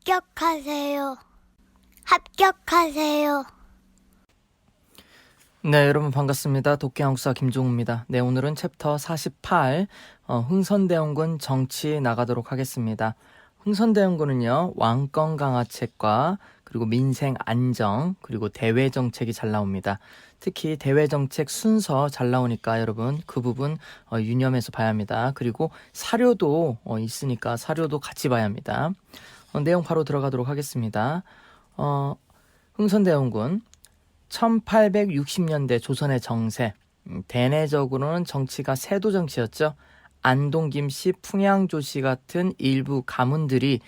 합격하세요. 합격하세요. 네, 여러분 반갑습니다. 독해한국사 김종우입니다. 네, 오늘은 챕터 48 흥선대원군 정치 나가도록 하겠습니다. 흥선대원군은요, 왕권 강화책과 그리고 민생 안정 그리고 대외 정책이 잘 나옵니다. 특히 대외 정책 순서 잘 나오니까 여러분 그 부분 유념해서 봐야 합니다. 그리고 사료도 있으니까 사료도 같이 봐야 합니다. 내용 바로 들어가도록 하겠습니다. 흥선대원군 1860년대 조선의 정세, 대내적으로는 정치가 세도 정치였죠. 안동, 김씨, 풍양조씨 같은 일부 가문들이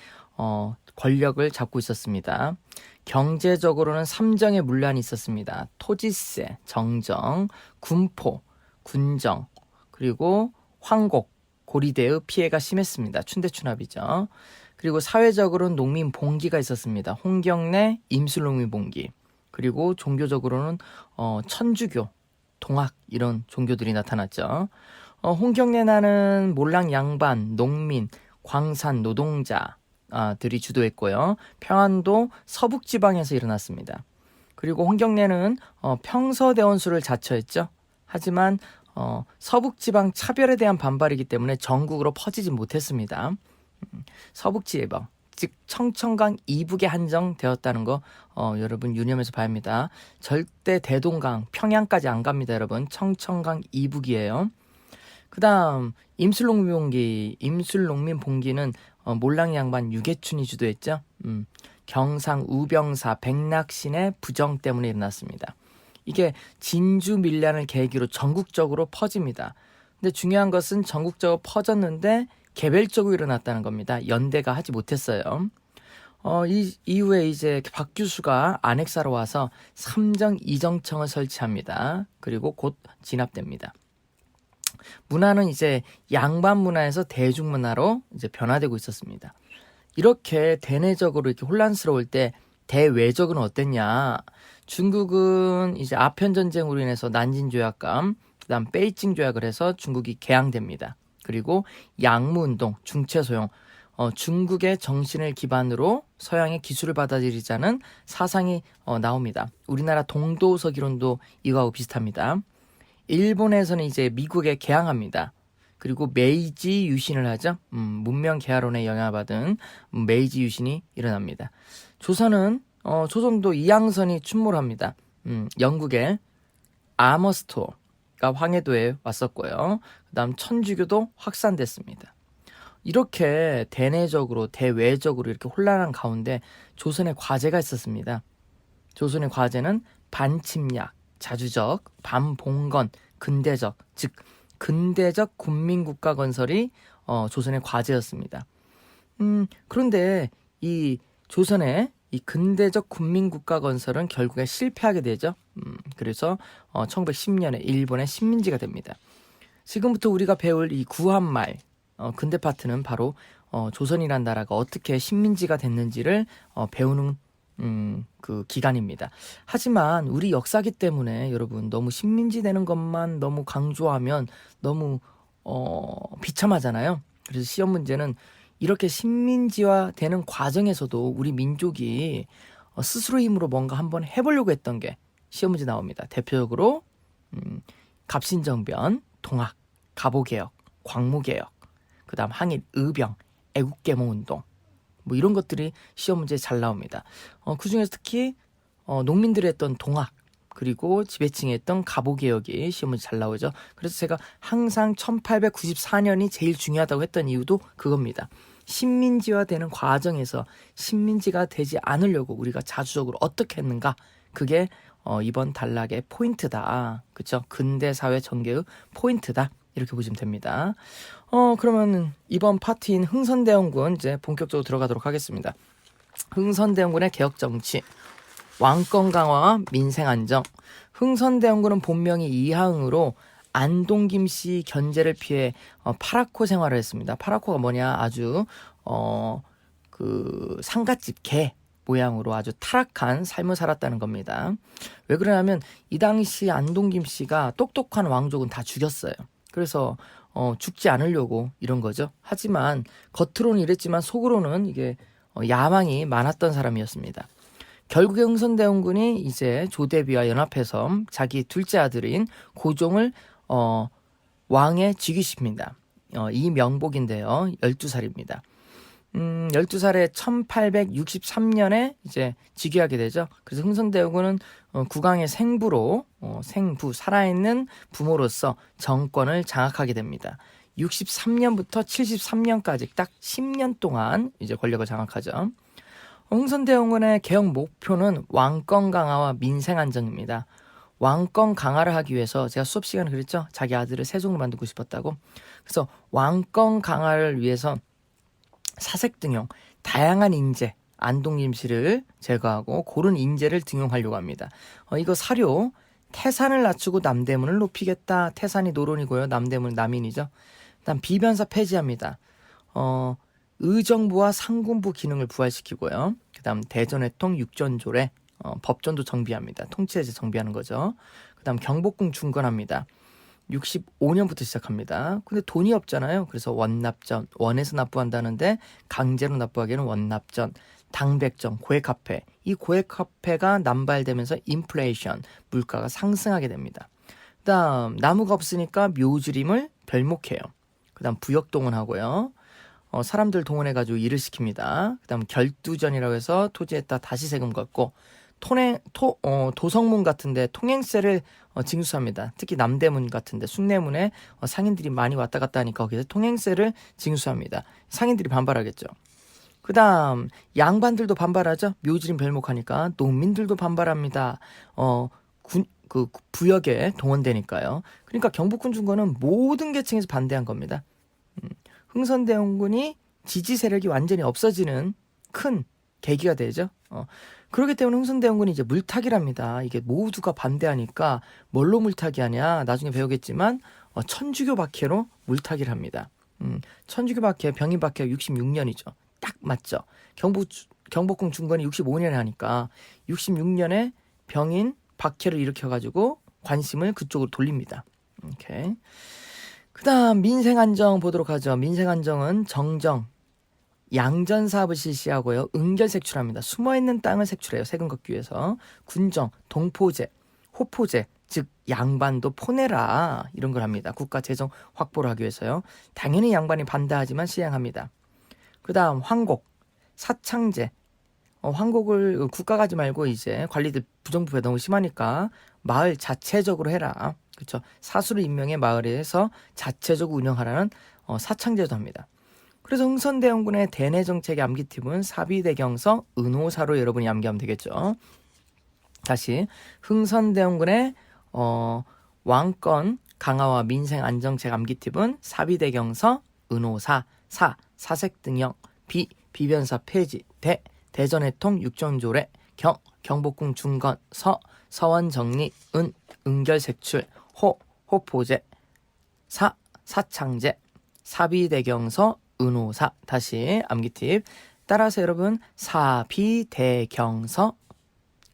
권력을 잡고 있었습니다. 경제적으로는 삼정의 문란이 있었습니다. 토지세, 정정, 군포, 군정, 그리고 황곡, 고리대의 피해가 심했습니다. 춘대춘합이죠. 그리고 사회적으로는 농민 봉기가 있었습니다. 홍경래, 임술농민 봉기. 그리고 종교적으로는 천주교, 동학 이런 종교들이 나타났죠. 홍경래나는 몰랑 양반, 농민, 광산 노동자들이 주도했고요. 평안도 서북지방에서 일어났습니다. 그리고 홍경래는 평서대원수를 자처했죠. 하지만 서북지방 차별에 대한 반발이기 때문에 전국으로 퍼지지 못했습니다. 서북지방, 즉 청천강 이북에 한정되었다는 거 여러분 유념해서 봐야 합니다. 절대 대동강, 평양까지 안 갑니다. 여러분 청천강 이북이에요. 그 다음 임술농민 봉기는 몰랑 양반 유계춘이 주도했죠. 경상 우병사 백낙신의 부정 때문에 일어났습니다. 이게 진주 밀란을 계기로 전국적으로 퍼집니다. 근데 중요한 것은 전국적으로 퍼졌는데 개별적으로 일어났다는 겁니다. 연대가 하지 못했어요. 이 이후에 이제 박규수가 안핵사로 와서 삼정 이정청을 설치합니다. 그리고 곧 진압됩니다. 문화는 이제 양반 문화에서 대중 문화로 이제 변화되고 있었습니다. 이렇게 대내적으로 이렇게 혼란스러울 때 대외적으로는 어땠냐? 중국은 이제 아편 전쟁으로 인해서 난징 조약감, 그다음 베이징 조약을 해서 중국이 개항됩니다. 그리고 양무운동, 중체소용, 중국의 정신을 기반으로 서양의 기술을 받아들이자는 사상이 나옵니다. 우리나라 동도우석 이론도 이거하고 비슷합니다. 일본에서는 이제 미국에 개항합니다. 그리고 메이지 유신을 하죠. 문명 개화론에 영향을 받은 메이지 유신이 일어납니다. 조선은 조선도 이양선이 출몰합니다. 영국의 아머스토어가 황해도에 왔었고요. 그다음 천주교도 확산됐습니다. 이렇게 대내적으로 대외적으로 이렇게 혼란한 가운데 조선의 과제가 있었습니다. 조선의 과제는 반침략, 자주적, 반봉건, 근대적, 즉 근대적 군민국가 건설이 조선의 과제였습니다. 그런데 이 조선의 이 근대적 군민국가 건설은 결국에 실패하게 되죠. 그래서 1910년에 일본의 식민지가 됩니다. 지금부터 우리가 배울 이 구한말 근대 파트는 바로 조선이란 나라가 어떻게 식민지가 됐는지를 배우는 그 기간입니다. 하지만 우리 역사기 때문에 여러분 너무 식민지 되는 것만 너무 강조하면 너무 비참하잖아요. 그래서 시험 문제는 이렇게 식민지화 되는 과정에서도 우리 민족이 스스로 힘으로 뭔가 한번 해보려고 했던 게 시험 문제 나옵니다. 대표적으로 갑신정변, 동학, 갑오개혁, 광무개혁, 그 다음 항일, 의병, 애국개몽운동 뭐 이런 것들이 시험 문제에 잘 나옵니다. 그 중에서 특히 농민들이 했던 동학 그리고 지배층이 했던 갑오개혁이 시험 문제 잘 나오죠. 그래서 제가 항상 1894년이 제일 중요하다고 했던 이유도 그겁니다. 식민지화되는 과정에서 식민지가 되지 않으려고 우리가 자주적으로 어떻게 했는가 그게 이번 단락의 포인트다. 그렇죠? 근대사회 전개의 포인트다. 이렇게 보시면 됩니다. 그러면 이번 파트인 흥선대원군 이제 본격적으로 들어가도록 하겠습니다. 흥선대원군의 개혁정치, 왕권 강화와 민생 안정. 흥선대원군은 본명이 이하흥으로 안동 김씨 견제를 피해 파라코 생활을 했습니다. 파라코가 뭐냐? 아주 그 상갓집 개 모양으로 아주 타락한 삶을 살았다는 겁니다. 왜 그러냐면 이 당시 안동 김씨가 똑똑한 왕족은 다 죽였어요. 그래서 죽지 않으려고 이런 거죠. 하지만 겉으로는 이랬지만 속으로는 이게 야망이 많았던 사람이었습니다. 결국에 흥선대원군이 이제 조대비와 연합해서 자기 둘째 아들인 고종을 왕에 즉위시킵니다. 이 명복인데요. 12살입니다. 12살에 1863년에 이제 즉위하게 되죠. 그래서 흥선대원군은 국왕의 생부로 생부 살아있는 부모로서 정권을 장악하게 됩니다. 63년부터 73년까지 딱 10년 동안 이제 권력을 장악하죠. 흥선대원군의 개혁 목표는 왕권 강화와 민생 안정입니다. 왕권 강화를 하기 위해서 제가 수업 시간에 그랬죠. 자기 아들을 세종으로 만들고 싶었다고. 그래서 왕권 강화를 위해서 사색 등용, 다양한 인재, 안동임시를 제거하고 고른 인재를 등용하려고 합니다. 이거 사료, 태산을 낮추고 남대문을 높이겠다. 태산이 노론이고요. 남대문은 남인이죠. 그다음 비변사 폐지합니다. 의정부와 상군부 기능을 부활시키고요. 그다음 대전회통 육전조례, 법전도 정비합니다. 통치제재 정비하는 거죠. 그다음 경복궁 중건합니다. 65년부터 시작합니다. 근데 돈이 없잖아요. 그래서 원납전, 원에서 납부한다는데 강제로 납부하기에는 원납전, 당백정, 고액화폐. 이 고액화폐가 남발되면서 인플레이션, 물가가 상승하게 됩니다. 그다음 나무가 없으니까 묘지림을 별목해요. 그다음 부역동원하고요. 사람들 동원해가지고 일을 시킵니다. 그다음 결두전이라고 해서 토지에다 다시 세금 걷고 도성문 같은데 통행세를 징수합니다. 특히 남대문 같은데 숭례문에 상인들이 많이 왔다 갔다 하니까 거기서 통행세를 징수합니다. 상인들이 반발하겠죠. 그다음 양반들도 반발하죠. 묘지림 별목하니까 농민들도 반발합니다. 부역에 동원되니까요. 그러니까 경복궁 중건은 모든 계층에서 반대한 겁니다. 흥선대원군이 지지 세력이 완전히 없어지는 큰 계기가 되죠. 그렇기 때문에 흥선대원군이 이제 물타기랍니다. 이게 모두가 반대하니까 뭘로 물타기하냐 나중에 배우겠지만 천주교 박해로 물타기를 합니다. 천주교 박해, 병인 박해가 66년이죠. 딱 맞죠. 경복궁 중건이 65년에 하니까 66년에 병인 박해를 일으켜가지고 관심을 그쪽으로 돌립니다. 오케이. 그다음 민생안정 보도록 하죠. 민생안정은 정정, 양전 사업을 실시하고요. 은결 색출합니다. 숨어있는 땅을 색출해요. 세금 걷기 위해서. 군정, 동포제, 호포제, 즉 양반도 포내라 이런 걸 합니다. 국가 재정 확보를 하기 위해서요. 당연히 양반이 반대하지만 시행합니다. 그다음 황곡, 사창제. 황곡을 국가가 하지 말고 이제 관리들 부정부패 너무 심하니까 마을 자체적으로 해라. 그렇죠. 사수를 임명해 마을에서 자체적으로 운영하라는 사창제도 합니다. 그래서 흥선대원군의 대내정책의 암기팁은 사비대경서 은호사로 여러분이 암기하면 되겠죠. 다시 흥선대원군의 왕권 강화와 민생 안정책 암기팁은 사비대경서 은호사, 사색등형, 비변사 폐지, 대전회통 육전조례, 경복궁 중건, 서원정리, 은결색출, 호포제, 사창제, 사비대경서, 은호사. 다시 암기팁 따라서 여러분 사비대경서,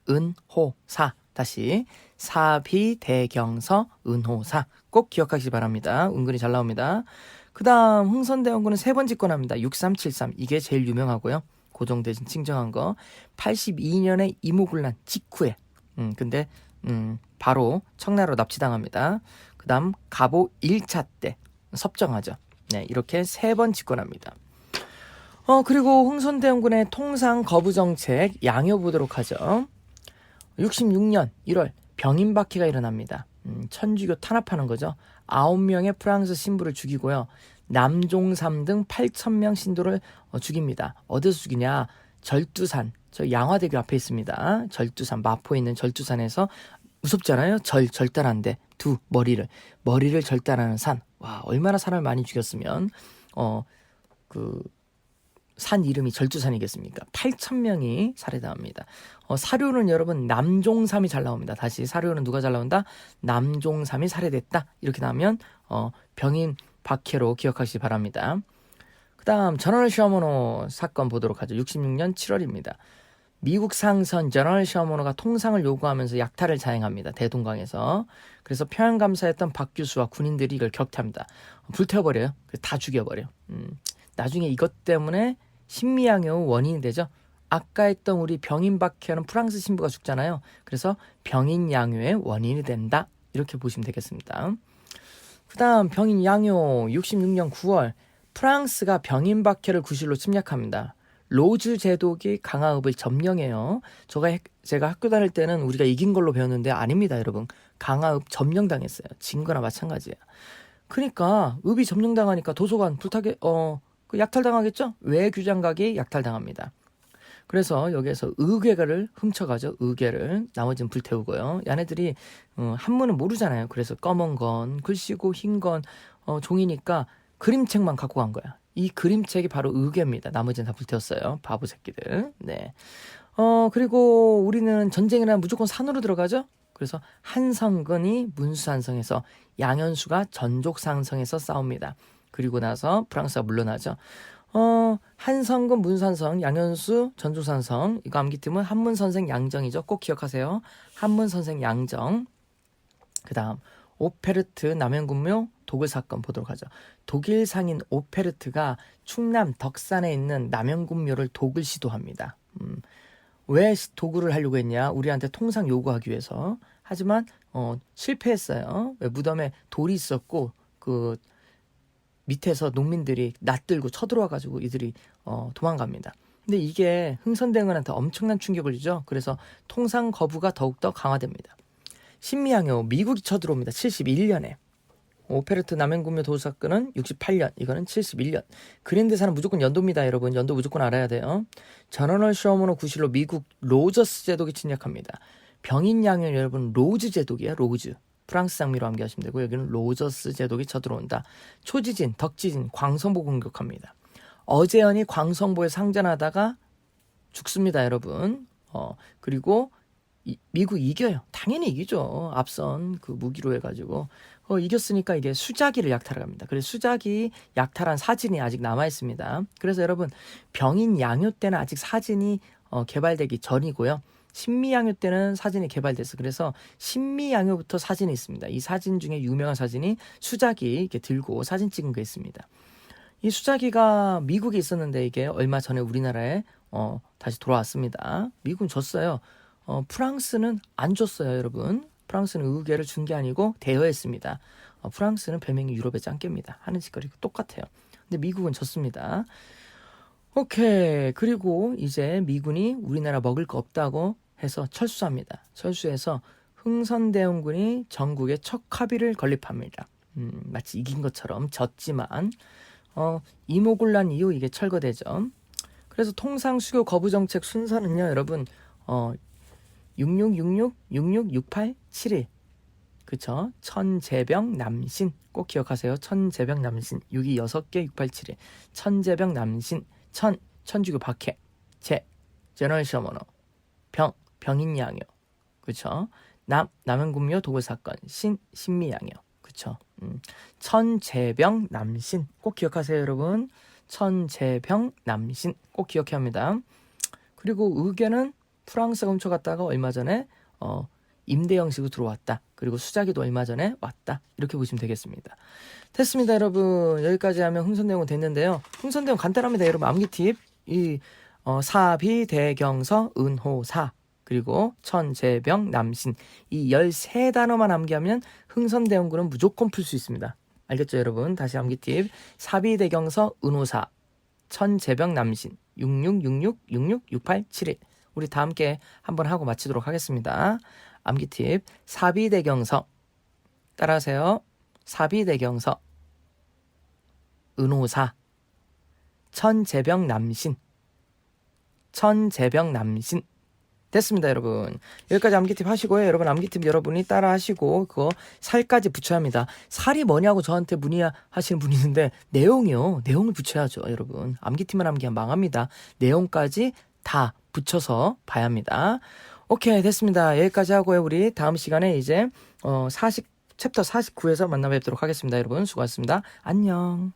은호사. 다시 사비대경서, 은호사. 꼭 기억하시기 바랍니다. 은근히 잘 나옵니다. 그 다음 흥선대원군은 3번 집권합니다. 6373 이게 제일 유명하고요. 고종대신 칭정한 거. 82년에 이모군란 직후에 근데 바로 청나라로 납치당합니다. 그 다음 갑오 1차 때 섭정하죠. 네, 이렇게 3번 집권합니다. 그리고 흥선대원군의 통상 거부 정책 양요 보도록 하죠. 66년 1월 병인박해가 일어납니다. 천주교 탄압하는 거죠. 9명의 프랑스 신부를 죽이고요. 남종삼 등 8,000명 신도를 죽입니다. 어디서 죽이냐? 절두산, 저 양화대교 앞에 있습니다. 절두산, 마포에 있는 절두산에서 무섭잖아요. 절단한데 머리를 절단하는 산. 와, 얼마나 사람을 많이 죽였으면 그 산 이름이 절두산이겠습니까? 8,000명이 살해당합니다. 사료는 여러분 남종삼이 잘 나옵니다. 다시 사료는 누가 잘 나온다? 남종삼이 살해됐다. 이렇게 나오면 병인 박해로 기억하시기 바랍니다. 그 다음 저널 셔머노 사건 보도록 하죠. 66년 7월입니다. 미국 상선 저널 셔머노가 통상을 요구하면서 약탈을 자행합니다. 대동강에서. 그래서 평양감사했던 박 교수와 군인들이 이걸 격퇴합니다. 불태워버려요. 다 죽여버려요. 나중에 이것 때문에 신미양요 원인이 되죠. 아까 했던 우리 병인박해하는 프랑스 신부가 죽잖아요. 그래서 병인양요의 원인이 된다. 이렇게 보시면 되겠습니다. 그 다음 병인양요 66년 9월 프랑스가 병인박해를 구실로 침략합니다. 로즈 제독이 강화읍을 점령해요. 제가 학교 다닐 때는 우리가 이긴 걸로 배웠는데 아닙니다, 여러분. 강화읍 점령당했어요. 진 거나 마찬가지예요. 그러니까 읍이 점령당하니까 도서관 그 약탈당하겠죠? 외규장각이 약탈당합니다. 그래서 여기에서 의궤를 훔쳐가죠. 의궤를 나머지는 불태우고요. 얘네들이 한문은 모르잖아요. 그래서 검은 건 글씨고 흰 건 종이니까 그림책만 갖고 간 거야. 이 그림책이 바로 의궤입니다. 나머지는 다 불태웠어요. 바보 새끼들. 네. 그리고 우리는 전쟁이나 무조건 산으로 들어가죠. 그래서 한성근이 문수산성에서 양현수가 전족산성에서 싸웁니다. 그리고 나서 프랑스가 물러나죠. 한성근, 문산성, 양현수, 전족산성. 이거 암기팀은 한문선생 양정이죠. 꼭 기억하세요. 한문선생 양정. 그 다음 오페르트 남현군묘 도굴 사건 보도록 하죠. 독일 상인 오페르트가 충남 덕산에 있는 남현군묘를 도굴 시도합니다. 왜 도굴을 하려고 했냐? 우리한테 통상 요구하기 위해서. 하지만 실패했어요. 왜? 무덤에 돌이 있었고 그 밑에서 농민들이 낫들고 쳐들어와가지고 이들이 도망갑니다. 근데 이게 흥선대원한테 엄청난 충격을 주죠. 그래서 통상 거부가 더욱더 강화됩니다. 신미양요 미국이 쳐들어옵니다. 71년에. 오페르트 남현군묘 도굴 사건은 68년, 이거는 71년. 그랜드사는 무조건 연도입니다, 여러분. 연도 무조건 알아야 돼요. 전원월 쇼머노 구실로 미국 로저스 제독이 침략합니다. 병인양요 여러분 로즈 제독이에요, 로즈. 프랑스 장미로 암기하시면 되고 여기는 로저스 제독이 쳐들어온다. 초지진, 덕지진, 광성보 공격합니다. 어재현이 광성보에 상전하다가 죽습니다, 여러분. 그리고 미국 이겨요. 당연히 이기죠. 앞선 그 무기로 해가지고 이겼으니까 이게 수자기를 약탈을 합니다. 그래서 수자기 약탈한 사진이 아직 남아 있습니다. 그래서 여러분 병인 양요 때는 아직 사진이 개발되기 전이고요. 신미양요 때는 사진이 개발됐어. 그래서 신미양요부터 사진이 있습니다. 이 사진 중에 유명한 사진이 수자기 이렇게 들고 사진 찍은 게 있습니다. 이 수자기가 미국에 있었는데 이게 얼마 전에 우리나라에 다시 돌아왔습니다. 미국은 줬어요. 프랑스는 안 줬어요, 여러분. 프랑스는 의궤를 준 게 아니고 대여했습니다. 프랑스는 별명이 유럽의 짱깨입니다. 하는 짓거리 똑같아요. 근데 미국은 졌습니다. 오케이. 그리고 이제 미군이 우리나라 먹을 거 없다고 해서 철수합니다. 철수해서 흥선대원군이 전국에 척하비를 건립합니다. 마치 이긴 것처럼 졌지만 이모군란 이후 이게 철거되죠. 그래서 통상 수교 거부 정책 순서는요, 여러분 6666, 66, 68, 71. 그쵸? 천재병 남신. 꼭 기억하세요. 천재병 남신. 6이 6개, 68, 71. 천재병 남신. 천주교 박해. 제너레이션 언어. 병인양요. 그쵸? 남현군묘 도굴 사건. 신미양요. 그쵸? 천재병 남신. 꼭 기억하세요, 여러분. 천재병 남신. 꼭 기억해야 합니다. 그리고 의궤는 프랑스가 훔쳐갔다가 얼마 전에 임대 형식으로 들어왔다. 그리고 수자기도 얼마 전에 왔다. 이렇게 보시면 되겠습니다. 됐습니다, 여러분. 여기까지 하면 흥선대원은 됐는데요. 흥선대원 간단합니다, 여러분. 암기 팁. 사비, 대경서, 은호사, 그리고 천재병, 남신. 이 13단어만 암기하면 흥선대원군은 무조건 풀 수 있습니다. 알겠죠, 여러분? 다시 암기 팁. 사비, 대경서, 은호사, 천재병, 남신. 6666, 66, 68, 71. 우리 다 함께 한번 하고 마치도록 하겠습니다. 암기 팁. 사비대경서. 따라하세요. 사비대경서. 은호사. 천재병 남신. 천재병 남신. 됐습니다, 여러분. 여기까지 암기 팁 하시고요. 여러분 암기 팁 여러분이 따라 하시고 그거 살까지 붙여야 합니다. 살이 뭐냐고 저한테 문의하시는 분이 있는데 내용이요. 내용을 붙여야죠, 여러분. 암기 팁만 암기하면 망합니다. 내용까지 다 붙여서 봐야 합니다. 오케이, 됐습니다. 여기까지 하고요. 우리 다음 시간에 이제 챕터 49에서 만나 뵙도록 하겠습니다. 여러분 수고하셨습니다. 안녕.